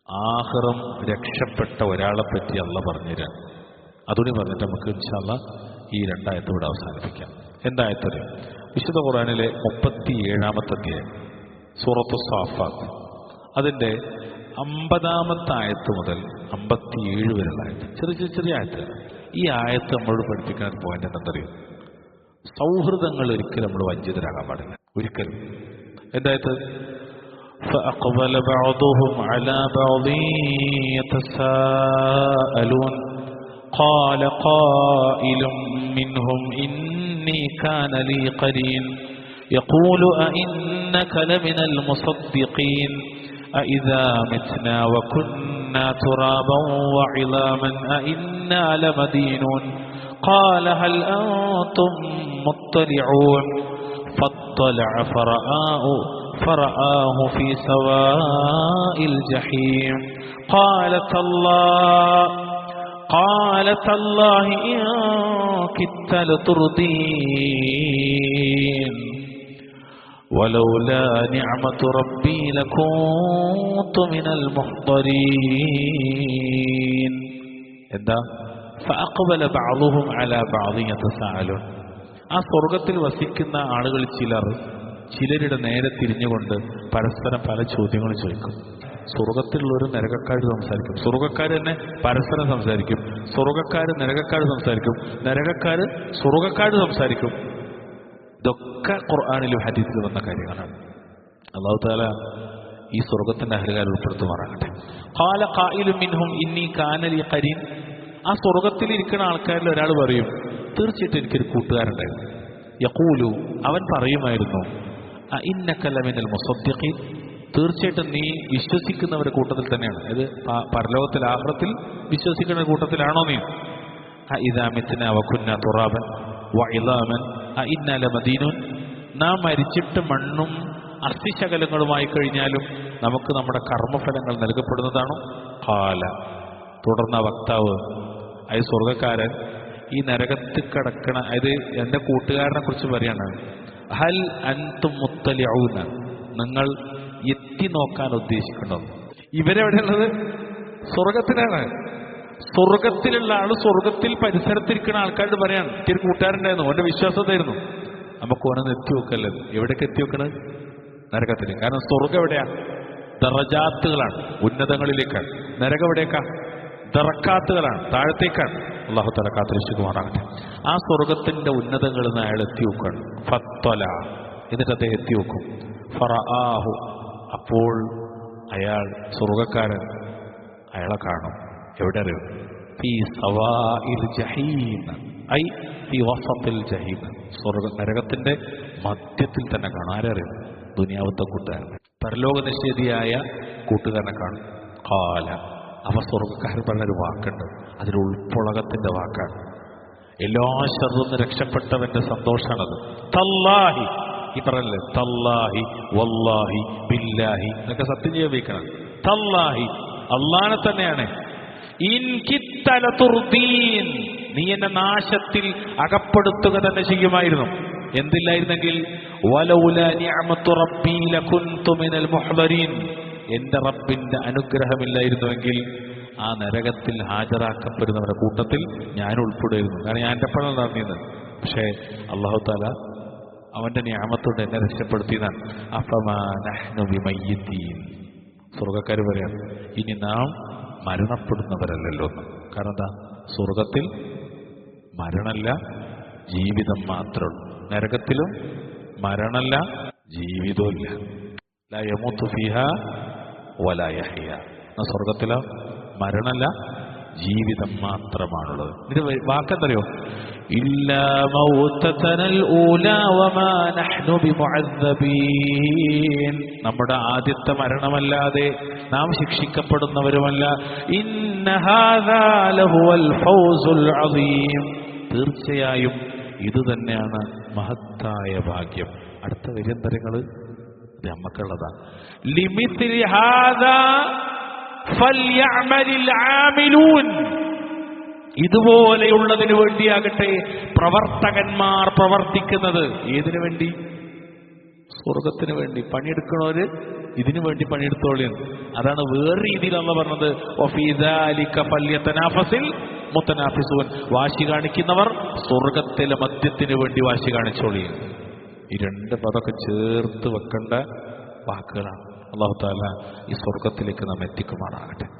ആഖിറം രക്ഷപ്പെട്ട ഒരാളെ പറ്റി അല്ലാഹ് പറഞ്ഞുതരാൻ. അതുകൂടി പറഞ്ഞിട്ട് നമുക്ക് ഇൻഷാ അല്ലാഹ് ഈ 2 ആയത്തോടെ അവസാനിപ്പിക്കാം. എന്തായത്തത്? വിശുദ്ധ ഖുർആനിലെ 37-ാമത്തെ അധ്യായം സൂറത്തു സാഫാത്ത്, അതിൻ്റെ 50-ാമത്തെ ആയത്ത് മുതൽ 57 വരെയുള്ള ആയത്ത്, ചെറിയ ആയത്ത്. ഈ ആയത്ത് നമ്മളോട് പഠിപ്പിക്കുന്ന ഒരു പോയിന്റ് എന്താണെന്നറിയോ? സൗഹൃദങ്ങൾ ഒരിക്കലും നമ്മൾ വഞ്ചിതരാകാൻ പാടില്ല, ഒരിക്കലും. എന്തായത്? فأقبل بعضهم على بعض يتساءلون قال قائل منهم إني كان لي قرين يقول أئنك لمن المصدقين أإذا متنا وكنا ترابا وعظاما أإنا لمدينون قال هل أنتم مطلعون فاطلع فرآه في سواء الجحيم قال تالله إن كدت لتردين ولولا نعمة ربي لكنت من المحضرين. എന്താ? فأقبل بعضهم على بعض يتساءلون. ആ സ്വർഗത്തിൽ വസിക്കുന്ന ആളുകൾ ചിലരുടെ നേരെ തിരിഞ്ഞുകൊണ്ട് പരസ്പരം പല ചോദ്യങ്ങളും ചോദിക്കും. സ്വർഗത്തിലുള്ളവർ നരകക്കാർ സംസാരിക്കും, സ്വർഗക്കാർ തന്നെ പരസ്പരം സംസാരിക്കും, സ്വർഗക്കാർ നരകക്കാർ സംസാരിക്കും, നരകക്കാർ സ്വർഗക്കാർ സംസാരിക്കും. ഇതൊക്കെ ഖുർആനിലും ഹദീസിലും വന്ന കാര്യങ്ങളാണ്. അല്ലാഹു തആല ഈ സ്വർഗത്തിന്റെ അഹ്ലുകാരെ ഉൾപ്പെടുത്തുമാറാകട്ടെ. ഖാല ഖായിലുൻ മിൻഹും ഇന്നി കാന ലി ഖരീൻ. ആ സ്വർഗത്തിൽ ഇരിക്കുന്ന ആൾക്കാരിൽ ഒരാൾ പറയും, തീർച്ചയായിട്ടും എനിക്കൊരു കൂട്ടുകാരുണ്ടായിരുന്നു. യഖൂലു, അവൻ പറയുമായിരുന്നു, അഇന്നക ലമിനൽ മുസദ്ദിഖീൻ, തീർച്ചയായിട്ടും നീ വിശ്വസിക്കുന്നവരുടെ കൂട്ടത്തിൽ തന്നെയാണ്. ഇത് പരലോകത്തിൽ ആഖിറത്തിൽ വിശ്വസിക്കുന്ന കൂട്ടത്തിലാണോ നീ? അഇദാ മിത്നാ വകുന്നാ തുറാബൻ വഇളാമൻ അഇന്നാ ലമദീനൂൻ. നാം മരിച്ചിട്ട് മണ്ണും അസ്ഥിശകലങ്ങളുമായി കഴിഞ്ഞാലും നമുക്ക് നമ്മുടെ കർമ്മഫലങ്ങൾ നൽകപ്പെടുന്നതാണോ? ഖാല, തുടർന്ന വക്താവ്, അത് സ്വർഗക്കാരൻ ഈ നരകത്തിൽ കിടക്കണ, അതായത് എൻ്റെ കൂട്ടുകാരനെ കുറിച്ച് പറയാണ്, ഹൽ അൻതും മുത്തലിഊന, നിങ്ങൾ എത്തി നോക്കാൻ ഉദ്ദേശിക്കണോ? ഇവരെവിടെയുള്ളത്? സ്വർഗത്തിലാണ്. സ്വർഗത്തിലുള്ള ആള് സ്വർഗത്തിൽ പരിസരത്തിരിക്കുന്ന ആൾക്കാരോട് പറയാണ്, എനിക്കൊരു കൂട്ടുകാരുണ്ടായിരുന്നു, ഓന്റെ വിശ്വാസത്തായിരുന്നു, നമുക്ക് ഓനൊന്ന് എത്തി നോക്കല്ലേ. എവിടേക്ക് എത്തി നോക്കണത്? നരകത്തിൽ. കാരണം സ്വർഗം എവിടെയാ? ദറജാത്തുകളാണ്, ഉന്നതങ്ങളിലേക്കാണ്. നരകം എവിടേക്കാ? ദറക്കാത്തുകളാണ്, താഴത്തേക്കാണ്. അല്ലാഹു തആല കാത്തിരക്ഷിക്കുമാറാകട്ടെ. ആ സ്വർഗത്തിന്റെ ഉന്നതങ്ങളിൽ നിന്ന് അയാൾ എത്തി നോക്കാണ്. ഫത്തല, എന്നിട്ട് അദ്ദേഹം എത്തി നോക്കും. ഫറആഹു, അപ്പോൾ അയാൾ സ്വർഗക്കാരൻ അയാളെ കാണും. എവിടെ അറിയും? ഫീ സവാഇൽ ജഹീം, ഐ ഫീ വസത്തിൽ ജഹീം. നരകത്തിന്റെ മധ്യത്തിൽ തന്നെ കാണും. ആരറിയും? ദുനിയാവത്തെ കൂട്ടുകാരൻ, പരലോക നിഷേധിയായ കൂട്ടുകാരനെ കാണും. ഖാല, അവ സ്വർഗക്കാരൻ പറഞ്ഞൊരു വാക്കുണ്ട്, അതിൽ ഉൾപ്പൊളകത്തിന്റെ വാക്കാണ്. എല്ലാ ശർറിൽ നിന്ന് രക്ഷപ്പെട്ടവന്റെ സന്തോഷമാണത്. തല്ലാഹി, ഈ പറഞ്ഞല്ലേ, തല്ലാഹി വല്ലാഹി ബില്ലാഹി എന്നൊക്കെ സത്യം ചെയ്യാൻ വയ്ക്കണം. തല്ലാഹി, അള്ളാനെ തന്നെയാണ്. ഇൻ കിത്ത ലതുർദീൻ, നീ എന്നെ നാശത്തിൽ അകപ്പെടുത്തുക തന്നെ ചെയ്യുമായിരുന്നു. എന്തില്ലായിരുന്നെങ്കിൽ വലൗലാ നിഅമത്തു റബ്ബി ലകുൻതു മിനൽ മുഹ്ദരീൻ, എന്റെ റബ്ബിന്റെ അനുഗ്രഹമില്ലായിരുന്നുവെങ്കിൽ ആ നരകത്തിൽ ഹാജരാക്കപ്പെടുന്നവരുടെ കൂട്ടത്തിൽ ഞാൻ ഉൾപ്പെടുമായിരുന്നു. കാരണം ഞാൻ എൻ്റെ പണം നടന്നിരുന്നത്. പക്ഷേ അല്ലാഹു തആല അവന്റെ നിഅമത്തോടെ എന്നെ രക്ഷപ്പെടുത്തിയതാണ്. അഫമാ നഹ്നു ബിമയ്യിതീൻ, സ്വർഗക്കാർ പറയാണ്, ഇനി നാം മരണപ്പെടുന്നവരല്ലല്ലോ. കാരണം എന്താ? സ്വർഗത്തിൽ മരണമല്ല, ജീവിതം മാത്രമുള്ളൂ. നരകത്തിലും മരണമല്ല, ജീവിതമില്ല. ലാ യമൂതു ഫീഹാ വലാ യഹ്യ. സ്വർഗത്തിലോ മരണമല്ല, ജീവിതം മാത്രമാണുള്ളത്. ഇതിന്റെ വാക്കെന്തറിയോ? ഇല്ലാ മൗതതനൽ ഊലാ വമാ നഹ്നു ബിമുഅദ്ദബീൻ, നമ്മുടെ ആദ്യത്തെ മരണമല്ലാതെ നാം ശിക്ഷിക്കപ്പെടുന്നവരുമല്ല. ഇന്ന ഹാദാ ലഹുവൽ ഫൗസുൽ അസീം, തീർച്ചയായും ഇത് തന്നെയാണ് മഹത്തായ ഭാഗ്യം. അടുത്ത വര്യന്തരങ്ങൾ ഇത് നമ്മക്കുള്ളതാ. ലിമിത്ലി ഹാദാ ഫൽയഅമലിൽ ആമിലൂൻ, ഇതുപോലെയുള്ളതിനു വേണ്ടിയാകട്ടെ പ്രവർത്തകന്മാർ പ്രവർത്തിക്കുന്നത്. ഏതിനു വേണ്ടി? സ്വർഗത്തിന് വേണ്ടി. പണിയെടുക്കണവര് ഇതിനു വേണ്ടി പണിയെടുത്തോളിൻ. അതാണ് വേറെ രീതിയിൽ അള്ളാഹ് പറഞ്ഞത്, വഫീ ദാലിക ഫല്യതനാഫസിൽ മുതനാഫിസൂൻ. വാശി കാണിക്കുന്നവർ സ്വർഗത്തിലെ മദ്യത്തിന് വേണ്ടി വാശി കാണിച്ചോളിൻ. ഈ രണ്ട് പദമൊക്കെ ചേർത്ത് വെക്കേണ്ട വാക്കുകളാണ്. അല്ലാഹു തആല ഈ സ്വർഗത്തിലേക്ക് നാം എത്തിക്കുമാറാകട്ടെ.